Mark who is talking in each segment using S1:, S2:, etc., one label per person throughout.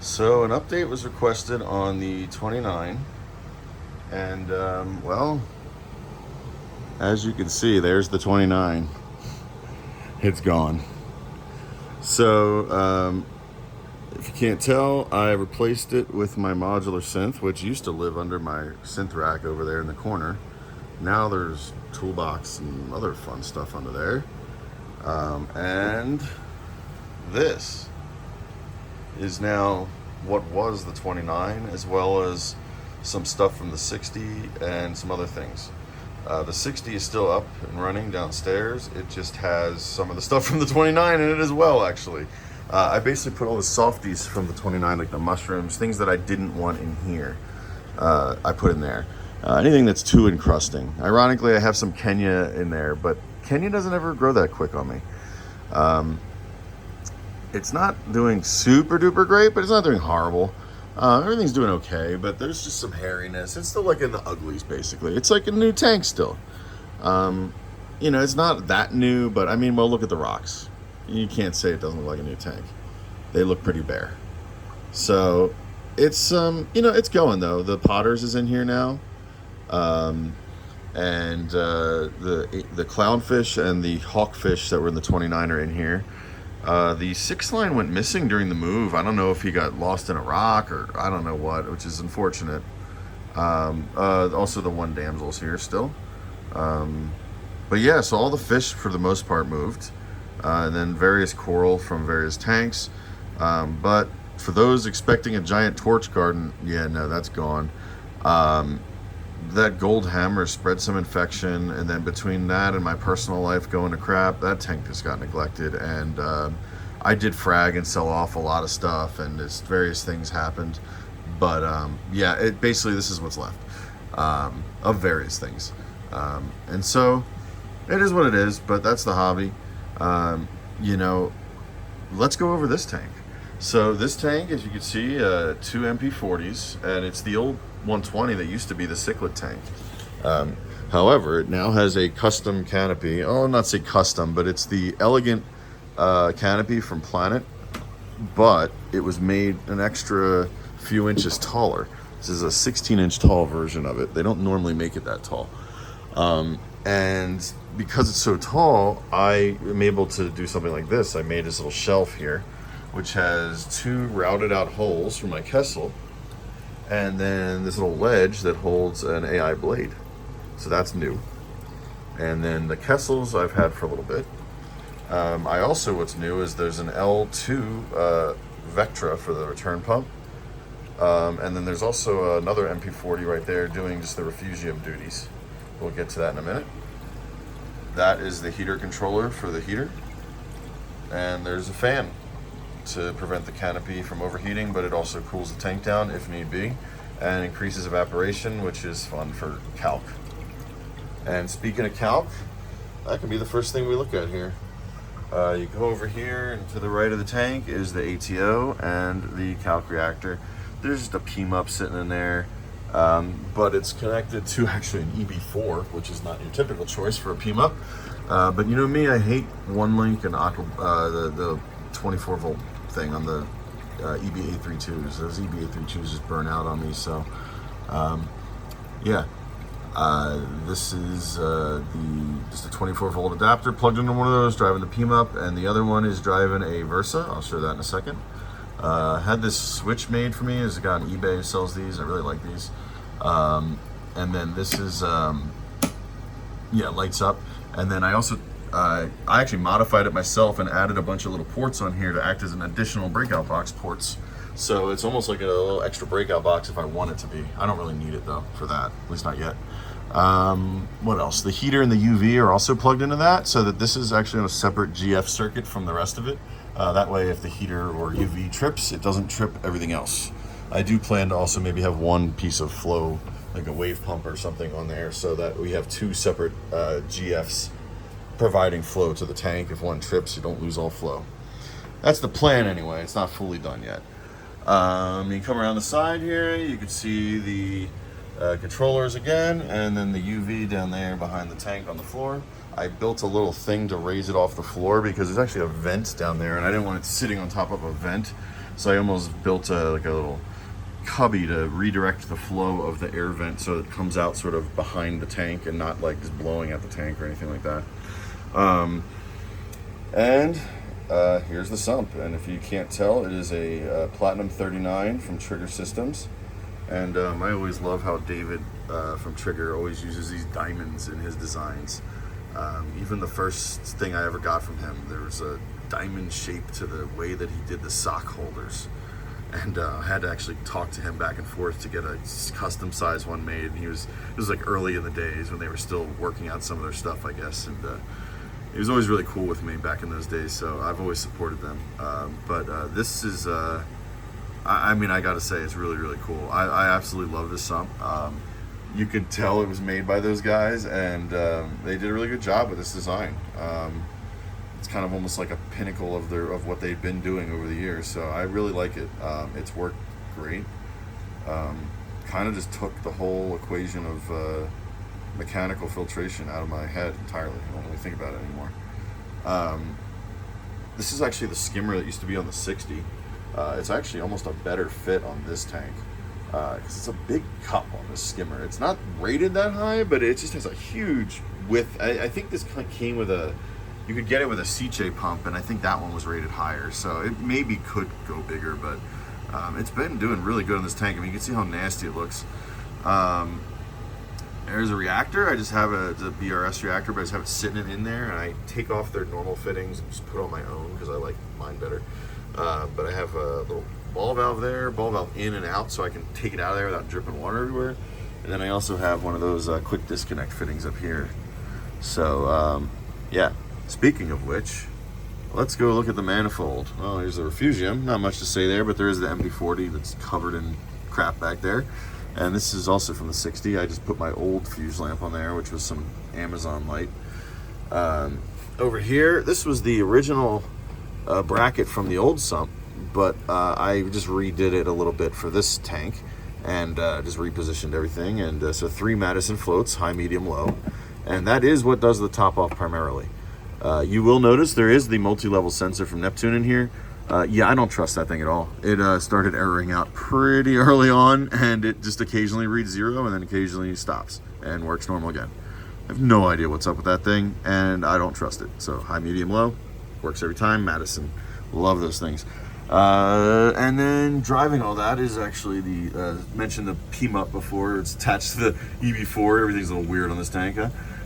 S1: So an update was requested on the 29, and well, as you can see, there's the 29. It's gone. So if you can't tell, I replaced it with my modular synth, which used to live under my synth rack over there in the corner. Now there's toolbox and other fun stuff under there. And this is now what was the 29, as well as some stuff from the 60 and some other things. The 60 is still up and running downstairs. It just has some of the stuff from the 29 in it as well, actually. I basically put all the softies from the 29, like the mushrooms, things that I didn't want in here, I put in there. Anything that's too encrusting. Ironically, I have some Kenya in there, but Kenya doesn't ever grow that quick on me. It's not doing super duper great, but it's not doing horrible. Everything's doing okay, but there's just some hairiness. It's still like in the uglies, basically. It's like a new tank still. It's not that new, but I mean, well, look at the rocks. You can't say it doesn't look like a new tank. They look pretty bare. So it's, it's going though. The Potters is in here now. And the clownfish and the hawkfish that were in the 29 are in here. The 6 line went missing during the move. I don't know if he got lost in a rock or I don't know what, which is unfortunate. Also the 1 damsel's here still. But yeah, so all the fish for the most part moved. And then various coral from various tanks. But for those expecting a giant torch garden, yeah, no, that's gone. That gold hammer spread some infection, and then between that and my personal life going to crap, that tank just got neglected. And I did frag and sell off a lot of stuff, and just various things happened. But yeah, basically this is what's left of various things. And so it is what it is, but that's the hobby. Let's go over this tank. So this tank, as you can see, 2 MP40s, and it's the old 120 that used to be the cichlid tank. However, it now has a custom canopy. Oh, not say custom, but it's the elegant canopy from Planet, but it was made an extra few inches taller. This is a 16-inch tall version of it. They don't normally make it that tall. And because it's so tall, I am able to do something like this. I made this little shelf here, which has 2 routed out holes for my Kessel, and then this little ledge that holds an AI blade. So that's new. And then the Kessels I've had for a little bit. What's new is there's an L2 Vectra for the return pump. And then there's also another MP40 right there doing just the refugium duties. We'll get to that in a minute. That is the heater controller for the heater. And there's a fan to prevent the canopy from overheating, but it also cools the tank down if need be and increases evaporation, which is fun for calc. And speaking of calc, that can be the first thing we look at here. You go over here, and to the right of the tank is the ATO and the calc reactor. There's just a PMUP sitting in there, but it's connected to actually an EB4, which is not your typical choice for a PMUP. But you know me, I hate one link and the 24 volt thing on the EB832s. Those EB832s just burn out on me. So this is just a 24 volt adapter plugged into one of those, driving the PMUP, and the other one is driving a Versa. I'll show that in a second. Had this switch made for me. There's a guy on eBay who sells these. I really like these. And then this is lights up. And then I also I actually modified it myself and added a bunch of little ports on here to act as an additional breakout box ports. So it's almost like a little extra breakout box if I want it to be. I don't really need it though for that, at least not yet. What else? The heater and the UV are also plugged into that, so that this is actually on a separate GF circuit from the rest of it. That way if the heater or UV trips, it doesn't trip everything else. I do plan to also maybe have one piece of flow, like a wave pump or something on there, so that we have 2 separate GFs providing flow to the tank. If one trips, you don't lose all flow. That's the plan anyway. It's not fully done yet. You come around the side here, you can see the controllers again, and then the UV down there behind the tank on the floor. I built a little thing to raise it off the floor because there's actually a vent down there, and I didn't want it sitting on top of a vent. So I almost built like a little cubby to redirect the flow of the air vent so it comes out sort of behind the tank and not like just blowing at the tank or anything like that. And here's the sump, and if you can't tell, it is a Platinum 39 from Trigger Systems. And I always love how David from Trigger always uses these diamonds in his designs. Even the first thing I ever got from him, there was a diamond shape to the way that he did the sock holders. And I had to actually talk to him back and forth to get a custom size one made. And it was like early in the days when they were still working out some of their stuff, I guess. And he was always really cool with me back in those days, so I've always supported them. But this is, I mean, I gotta say, it's really, really cool. I absolutely love this sump. You could tell it was made by those guys, and they did a really good job with this design. It's kind of almost like a pinnacle of what they've been doing over the years, so I really like it. It's worked great. Kind of just took the whole equation of mechanical filtration out of my head entirely. I don't really think about it anymore. This is actually the skimmer that used to be on the 60. It's actually almost a better fit on this tank because it's a big cup on this skimmer. It's not rated that high, but it just has a huge width. I think this came with you could get it with a Sicce pump, and I think that one was rated higher, so it maybe could go bigger, but it's been doing really good on this tank. I mean, you can see how nasty it looks. There's a reactor. I just have a BRS reactor, but I just have it sitting in there, and I take off their normal fittings and just put on my own because I like mine better. But I have a little ball valve there, ball valve in and out, so I can take it out of there without dripping water everywhere. And then I also have one of those quick disconnect fittings up here. So yeah, speaking of which, let's go look at the manifold. Oh, here's the refugium. Not much to say there, but there is the MP40 that's covered in crap back there. And this is also from the 60. I just put my old fuse lamp on there, which was some Amazon light. Over here, this was the original bracket from the old sump, but I just redid it a little bit for this tank and just repositioned everything. And so 3 Madison floats, high, medium, low. And that is what does the top off primarily. You will notice there is the multi-level sensor from Neptune in here. Yeah, I don't trust that thing at all. It started erroring out pretty early on, and it just occasionally reads 0 and then occasionally stops and works normal again. I have no idea what's up with that thing, and I don't trust it. So high, medium, low, works every time. Madison, love those things. And then driving all that is actually the, mentioned the PMUP before. It's attached to the EB4. Everything's a little weird on this tank.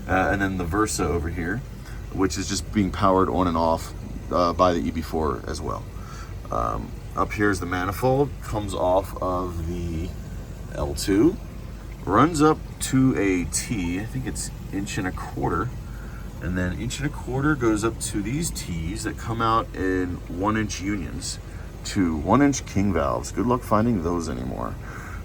S1: And then the Versa over here, which is just being powered on and off by the EB4 as well. Up here is the manifold, comes off of the L2, runs up to a T, I think it's 1.25 inches, and then 1.25 inches goes up to these T's that come out in 1-inch unions to 1-inch king valves. Good luck finding those anymore.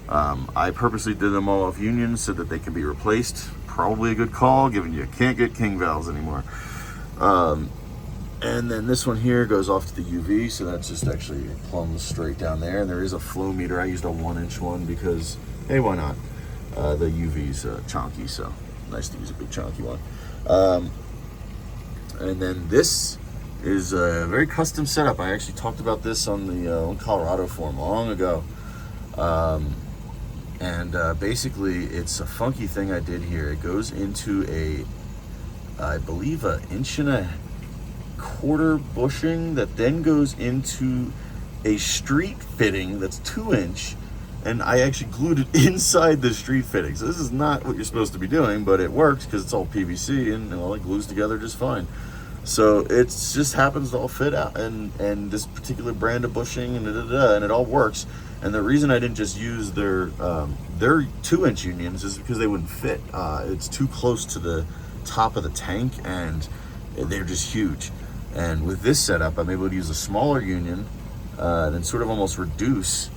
S1: I purposely did them all off unions so that they can be replaced. Probably a good call, given you can't get king valves anymore. And then this one here goes off to the UV, so that's just actually plumbs straight down there. And there is a flow meter. I used a 1-inch one because, hey, why not? The UV's chonky, so nice to use a big chonky one. And then this is a very custom setup. I actually talked about this on the Colorado forum long ago. Basically, it's a funky thing I did here. It goes into I believe, 1.25 inch bushing that then goes into a street fitting that's 2-inch, and I actually glued it inside the street fitting. So this is not what you're supposed to be doing, but it works because it's all PVC and all it glues together just fine. So it just happens to all fit out, and this particular brand of bushing and and it all works. And the reason I didn't just use their 2-inch unions is because they wouldn't fit. It's too close to the top of the tank, and they're just huge. And with this setup, I'm able to use a smaller union, then sort of almost reduce,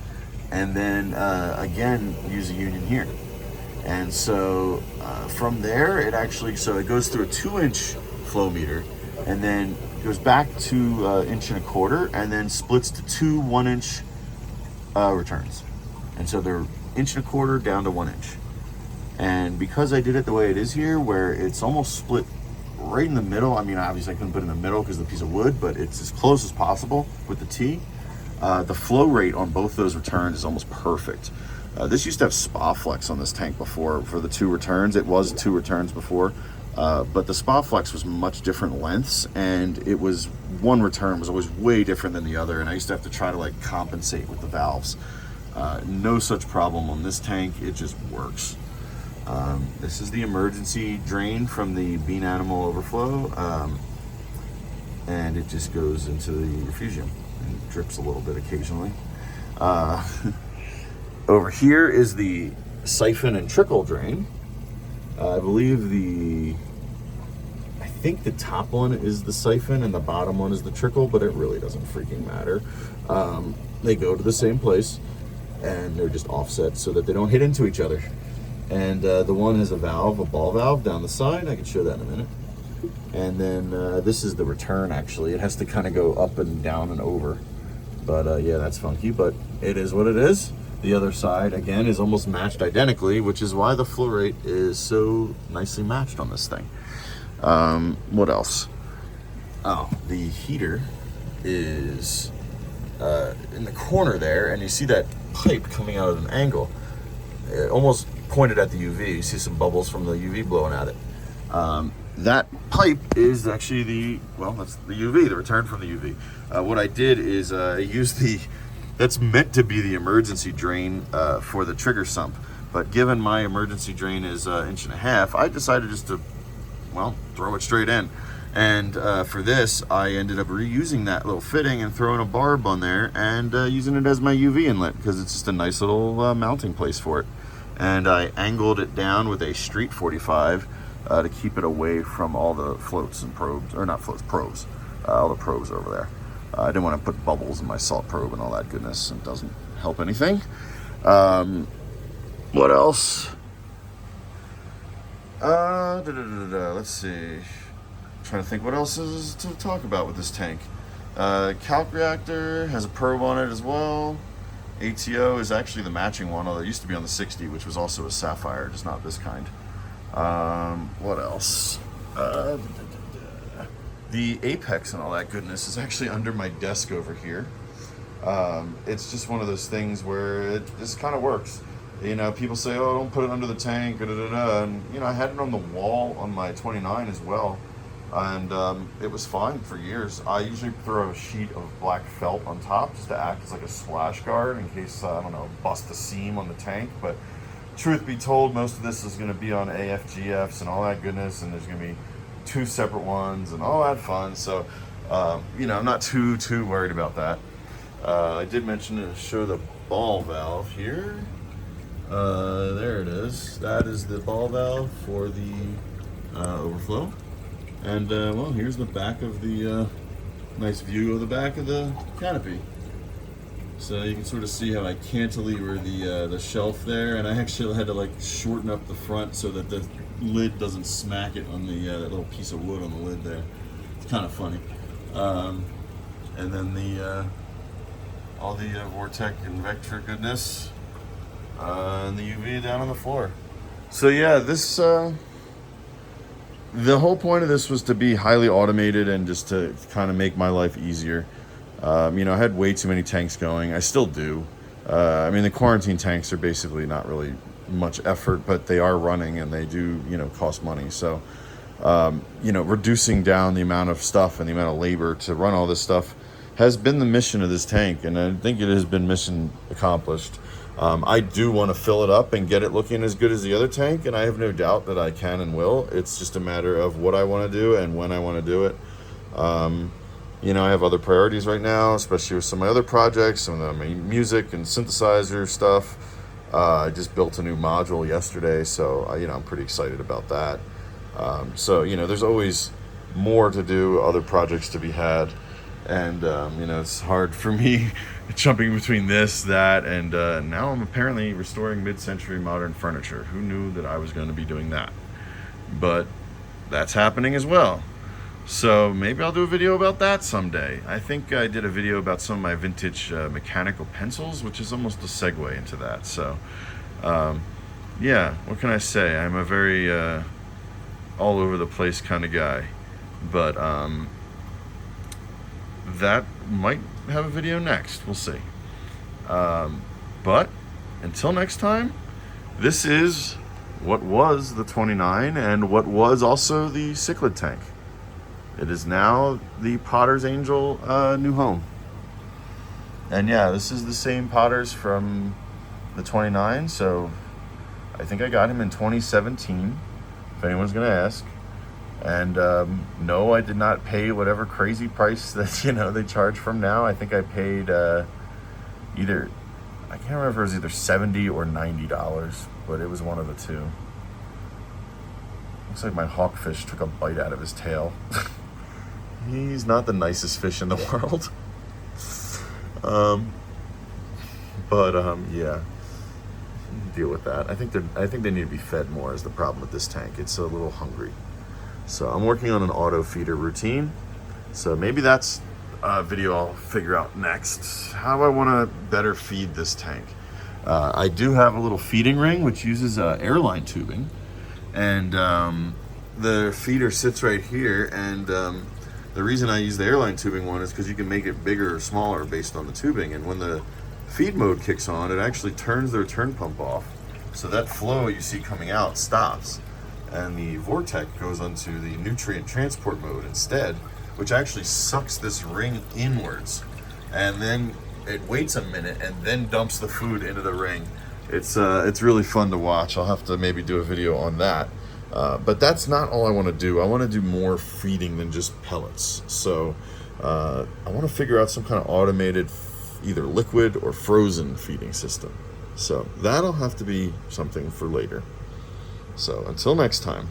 S1: and then again use a union here. And so from there, it goes through a 2-inch flow meter, and then goes back to 1.25 inches, and then splits to 2 1-inch returns. And so they're 1.25 inches down to 1 inch. And because I did it the way it is here, where it's almost split right in the middle, I mean, obviously I couldn't put it in the middle because of the piece of wood, but it's as close as possible with the T. The flow rate on both those returns is almost perfect. This used to have SpaFlex on this tank before for the 2 returns. It was 2 returns before, but the SpaFlex was much different lengths, and it was one return was always way different than the other, and I used to have to try to like compensate with the valves. No such problem on this tank. It just works. This is the emergency drain from the Bean Animal overflow, and it just goes into the refugium and drips a little bit occasionally. Over here is the siphon and trickle drain. I believe I think the top one is the siphon and the bottom one is the trickle, but it really doesn't freaking matter. They go to the same place and they're just offset so that they don't hit into each other. And the one has a valve, a ball valve down the side. I can show that in a minute. And then this is the return, actually. It has to kind of go up and down and over. But yeah, that's funky, but it is what it is. The other side, again, is almost matched identically, which is why the flow rate is so nicely matched on this thing. What else? Oh, the heater is in the corner there, and you see that pipe coming out at an angle. It almost pointed at the UV. You see some bubbles from the UV blowing at it. That pipe is actually that's the UV, the return from the UV. What I did is I used that's meant to be the emergency drain for the trigger sump. But given my emergency drain is 1.5 inches, I decided just to, throw it straight in. And for this, I ended up reusing that little fitting and throwing a barb on there and using it as my UV inlet because it's just a nice little mounting place for it. And I angled it down with a Street 45 to keep it away from all the floats and probes, or not floats, probes, all the probes over there. I didn't want to put bubbles in my salt probe and all that goodness. It doesn't help anything. What else? Let's see. I'm trying to think what else is to talk about with this tank. Calc reactor has a probe on it as well. ATO is actually the matching one, although it used to be on the 60, which was also a sapphire, just not this kind. What else? The Apex and all that goodness is actually under my desk over here. It's just one of those things where it just kind of works. You know, people say, oh, don't put it under the tank, and, you know, I had it on the wall on my 29 as well, and it was fine for years. I usually throw a sheet of black felt on top just to act as like a splash guard in case, I don't know, bust a seam on the tank, but truth be told, most of this is going to be on AFGFs and all that goodness, and there's going to be 2 separate ones and all that fun. So, you know, I'm not too worried about that. I did mention to show the ball valve here. There it is. That is the ball valve for the overflow. And well, here's the back of the nice view of the back of the canopy. So you can sort of see how I cantilever the shelf there, and I actually had to like shorten up the front so that the lid doesn't smack it on the that little piece of wood on the lid there. It's kind of funny. And then the all the Vortec and Vector goodness, and the UV down on the floor. So yeah, this the whole point of this was to be highly automated and just to kind of make my life easier. You know, I had way too many tanks going. I still do. I mean, the quarantine tanks are basically not really much effort, but they are running and they do, you know, cost money. So, you know, reducing down the amount of stuff and the amount of labor to run all this stuff has been the mission of this tank, and I think it has been mission accomplished. I do want to fill it up and get it looking as good as the other tank, and I have no doubt that I can and will. It's just a matter of what I want to do and when I want to do it. You know, I have other priorities right now, especially with some of my other projects, some of my music and synthesizer stuff. I just built a new module yesterday, so you know, I'm pretty excited about that. So you know, there's always more to do, other projects to be had, and you know, it's hard for me jumping between this, that, and now I'm apparently restoring mid-century modern furniture. Who knew that I was going to be doing that? But that's happening as well. So maybe I'll do a video about that someday. I think I did a video about some of my vintage mechanical pencils, which is almost a segue into that. So yeah, what can I say? I'm a very all over the place kind of guy. But that might have a video next. We'll see. But until next time, this is what was the 29 and what was also the cichlid tank. It is now the Potter's Angel new home. And yeah, this is the same Potters from the 29, so I think I got him in 2017, if anyone's gonna ask. And no, I did not pay whatever crazy price that they charge from now. I think I paid either, I can't remember if it was either $70 or $90, but it was one of the two. Looks like my hawkfish took a bite out of his tail. He's not the nicest fish in the world. Yeah, deal with that. I think they need to be fed more is the problem with this tank. It's a little hungry. So I'm working on an auto feeder routine. So maybe that's a video I'll figure out next. How do I want to better feed this tank? I do have a little feeding ring which uses airline tubing, and the feeder sits right here. And the reason I use the airline tubing one is because you can make it bigger or smaller based on the tubing. And when the feed mode kicks on, it actually turns the return pump off. So that flow you see coming out stops. And the Vortec goes onto the nutrient transport mode instead, which actually sucks this ring inwards. And then it waits a minute and then dumps the food into the ring. It's really fun to watch. I'll have to maybe do a video on that. But that's not all I want to do. I want to do more feeding than just pellets. So I want to figure out some kind of automated, either liquid or frozen feeding system. So that'll have to be something for later. So until next time.